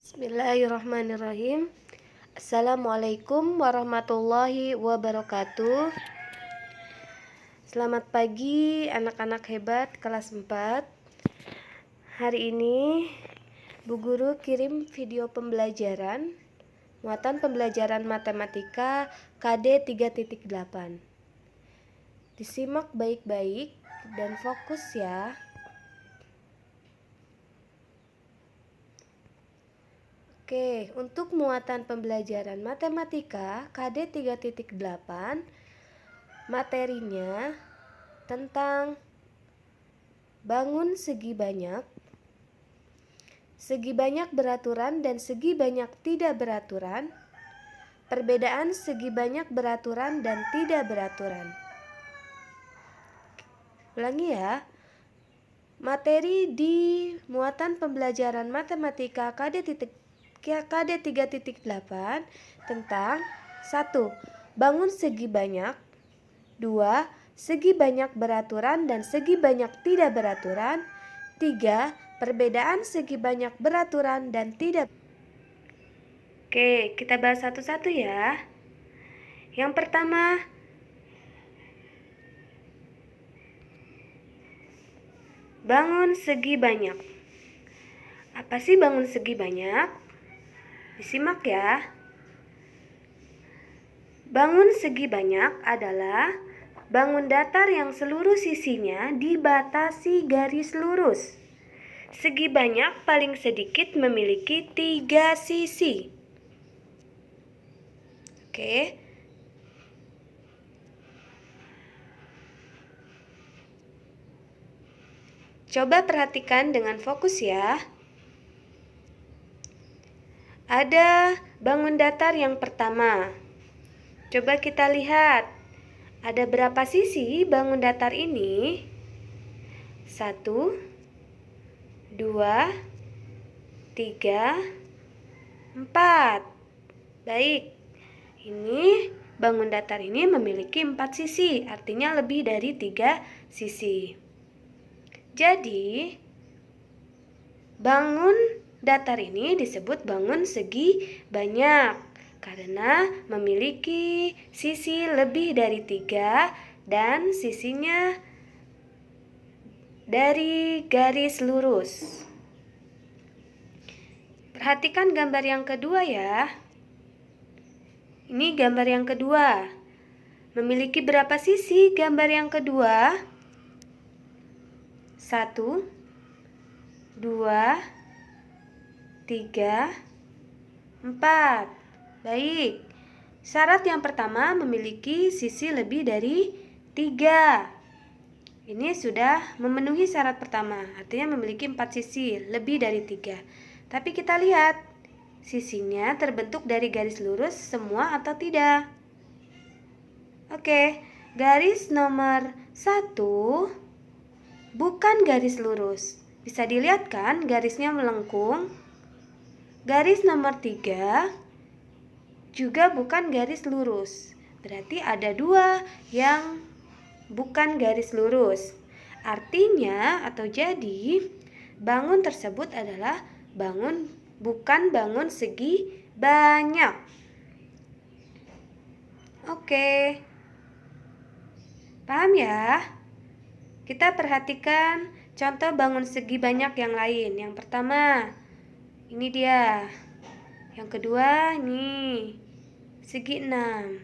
Bismillahirrahmanirrahim. Assalamualaikum warahmatullahi wabarakatuh. Selamat pagi anak-anak hebat kelas 4. Hari ini Bu Guru kirim video pembelajaran muatan pembelajaran matematika KD 3.8. Disimak baik-baik dan fokus ya. Oke, untuk muatan pembelajaran matematika KD 3.8, materinya tentang bangun segi banyak beraturan dan segi banyak tidak beraturan, perbedaan segi banyak beraturan dan tidak beraturan. Ulangi ya. Materi di muatan pembelajaran matematika KD 3.8 tentang 1. Bangun segi banyak, 2. Segi banyak beraturan dan segi banyak tidak beraturan, 3. Perbedaan segi banyak beraturan dan tidak. Oke, kita bahas satu-satu ya. Yang pertama, bangun segi banyak. Apa sih bangun segi banyak? Disimak ya. Bangun segi banyak adalah bangun datar yang seluruh sisinya dibatasi garis lurus. Segi banyak paling sedikit memiliki 3 sisi. Oke. Coba perhatikan dengan fokus ya. Ada bangun datar yang pertama. Coba kita lihat. Ada berapa sisi bangun datar ini? 1, 2, 3, 4. Baik. Ini bangun datar ini memiliki 4 sisi, artinya lebih dari 3 sisi. Jadi, bangun datar ini disebut bangun segi banyak karena memiliki sisi lebih dari 3 dan sisinya dari garis lurus. Perhatikan gambar yang kedua ya. Ini gambar yang kedua. Memiliki berapa sisi gambar yang kedua? 1, 2, 3, 4. Baik. Syarat yang pertama memiliki sisi lebih dari 3. Ini sudah memenuhi syarat pertama, artinya memiliki 4 sisi lebih dari 3. Tapi kita lihat, sisinya terbentuk dari garis lurus semua atau tidak? Oke, garis nomor 1 bukan garis lurus. Bisa dilihat kan garisnya melengkung? Garis nomor 3 juga bukan garis lurus. Berarti ada 2 yang bukan garis lurus. Artinya atau jadi bangun tersebut adalah bukan bangun segi banyak. Oke. Paham ya? Kita perhatikan contoh bangun segi banyak yang lain. Yang pertama, ini dia. Yang kedua, ini segi 6,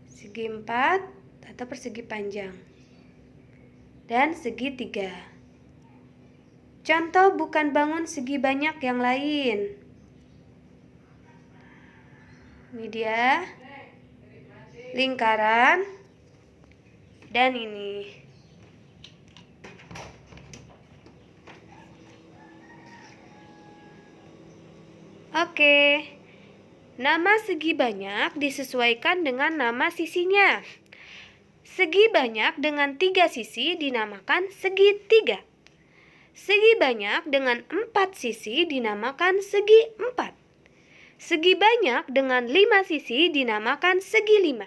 segi 4 atau persegi panjang, dan segi 3. Contoh bukan bangun segi banyak yang lain. Ini dia, lingkaran, dan ini. Oke, nama segi banyak disesuaikan dengan nama sisinya. Segi banyak dengan 3 sisi dinamakan segi 3. Segi banyak dengan 4 sisi dinamakan segi 4. Segi banyak dengan 5 sisi dinamakan segi 5.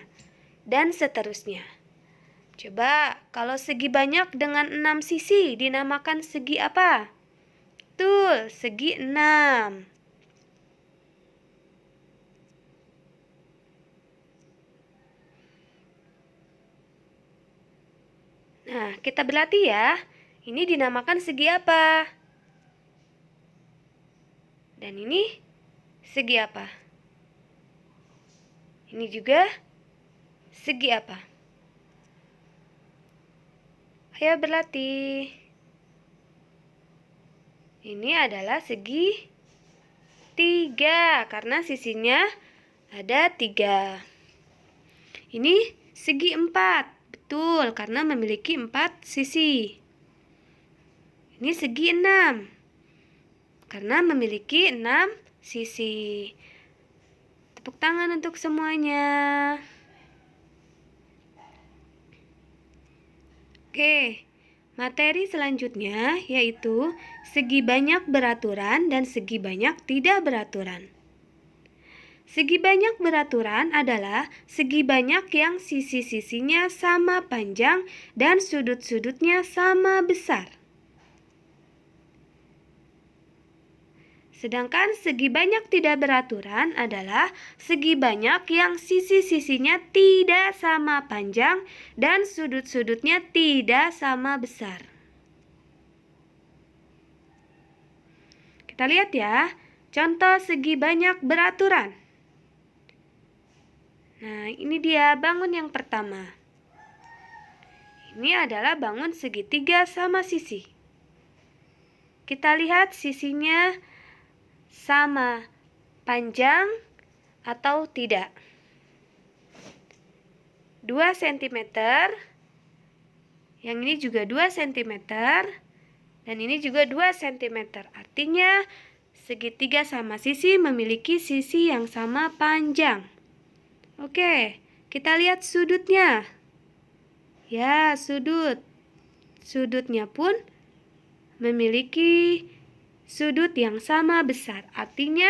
Dan seterusnya. Coba, kalau segi banyak dengan 6 sisi dinamakan segi apa? Betul, segi 6. Nah, kita berlatih ya. Ini dinamakan segi apa? Dan ini segi apa? Ini juga segi apa? Ayo berlatih. Ini adalah segi 3 karena sisinya ada 3. Ini segi 4. Betul, karena memiliki 4 sisi. Ini segi 6. Karena memiliki 6 sisi. Tepuk tangan untuk semuanya. Oke, materi selanjutnya yaitu segi banyak beraturan dan segi banyak tidak beraturan. Segi banyak beraturan adalah segi banyak yang sisi-sisinya sama panjang dan sudut-sudutnya sama besar. Sedangkan segi banyak tidak beraturan adalah segi banyak yang sisi-sisinya tidak sama panjang dan sudut-sudutnya tidak sama besar. Kita lihat ya, contoh segi banyak beraturan. Nah, ini dia bangun yang pertama. Ini adalah bangun segitiga sama sisi. Kita lihat sisinya sama panjang atau tidak. 2 cm. Yang ini juga 2 cm. Dan ini juga 2 cm. Artinya segitiga sama sisi memiliki sisi yang sama panjang. Oke, kita lihat sudutnya. Ya, sudutnya pun memiliki sudut yang sama besar. Artinya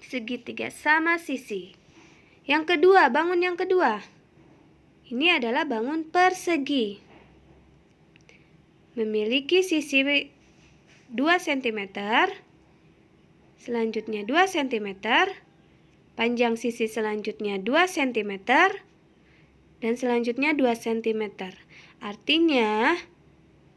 segitiga sama sisi. Yang kedua, bangun yang kedua. Ini adalah bangun persegi. Memiliki sisi 2 cm. Selanjutnya 2 cm. Panjang sisi selanjutnya 2 cm. Dan selanjutnya 2 cm. Artinya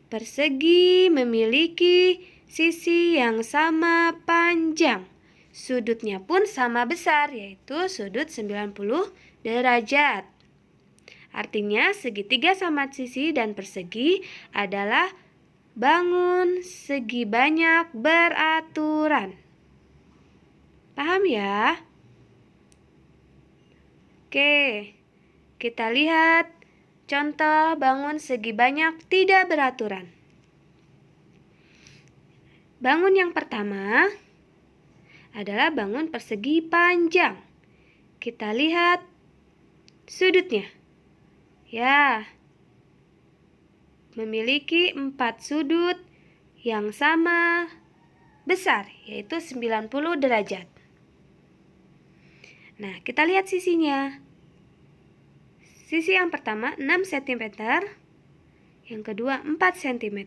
persegi memiliki sisi yang sama panjang. Sudutnya pun sama besar, yaitu sudut 90 derajat. Artinya segitiga sama sisi dan persegi adalah bangun segi banyak beraturan. Paham ya? Oke, kita lihat contoh bangun segi banyak tidak beraturan. Bangun yang pertama adalah bangun persegi panjang. Kita lihat sudutnya. Ya, memiliki 4 sudut yang sama besar, yaitu 90 derajat. Nah, kita lihat sisinya. Sisi yang pertama 6 cm, yang kedua 4 cm,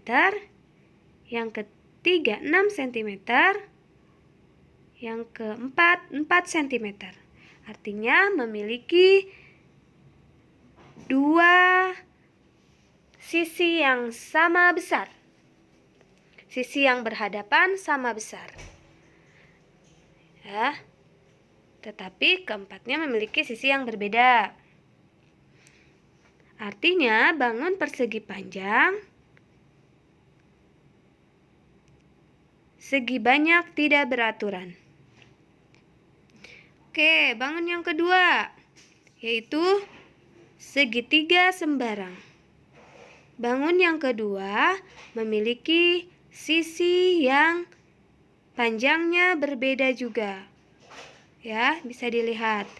yang ketiga 6 cm, yang keempat 4 cm. Artinya memiliki 2 sisi yang sama besar. Sisi yang berhadapan sama besar. Ya. Tetapi keempatnya memiliki sisi yang berbeda. Artinya bangun persegi panjang, segi banyak tidak beraturan. Oke, bangun yang kedua, yaitu segitiga sembarang. Bangun yang kedua memiliki sisi yang panjangnya berbeda juga. Ya, bisa dilihat.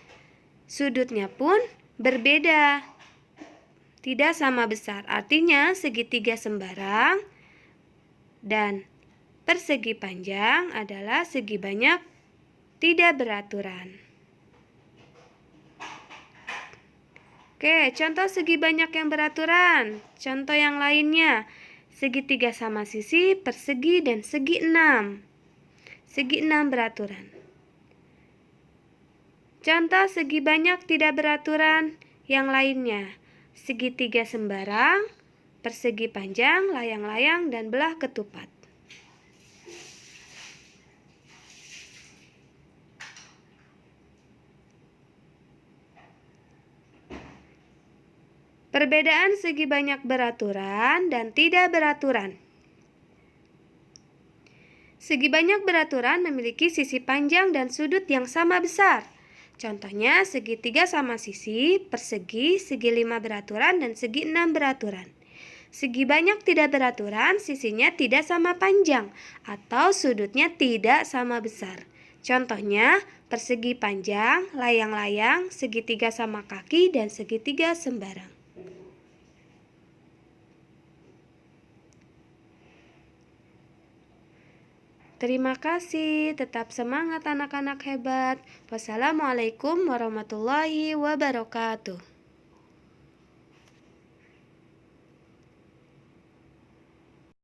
Sudutnya pun berbeda. Tidak sama besar. Artinya segitiga sembarang dan persegi panjang adalah segi banyak tidak beraturan. Oke, contoh segi banyak yang beraturan. Contoh yang lainnya. segitiga sama sisi, persegi, dan segi 6. Segi 6 beraturan. Contoh segi banyak tidak beraturan yang lainnya: segitiga sembarang, persegi panjang, layang-layang, dan belah ketupat. Perbedaan segi banyak beraturan dan tidak beraturan. Segi banyak beraturan memiliki sisi panjang dan sudut yang sama besar. Contohnya segitiga sama sisi, persegi, segi 5 beraturan, dan segi 6 beraturan. Segi banyak tidak beraturan, sisinya tidak sama panjang atau sudutnya tidak sama besar. Contohnya persegi panjang, layang-layang, segitiga sama kaki, dan segitiga sembarang. Terima kasih, tetap semangat anak-anak hebat. Wassalamualaikum warahmatullahi wabarakatuh.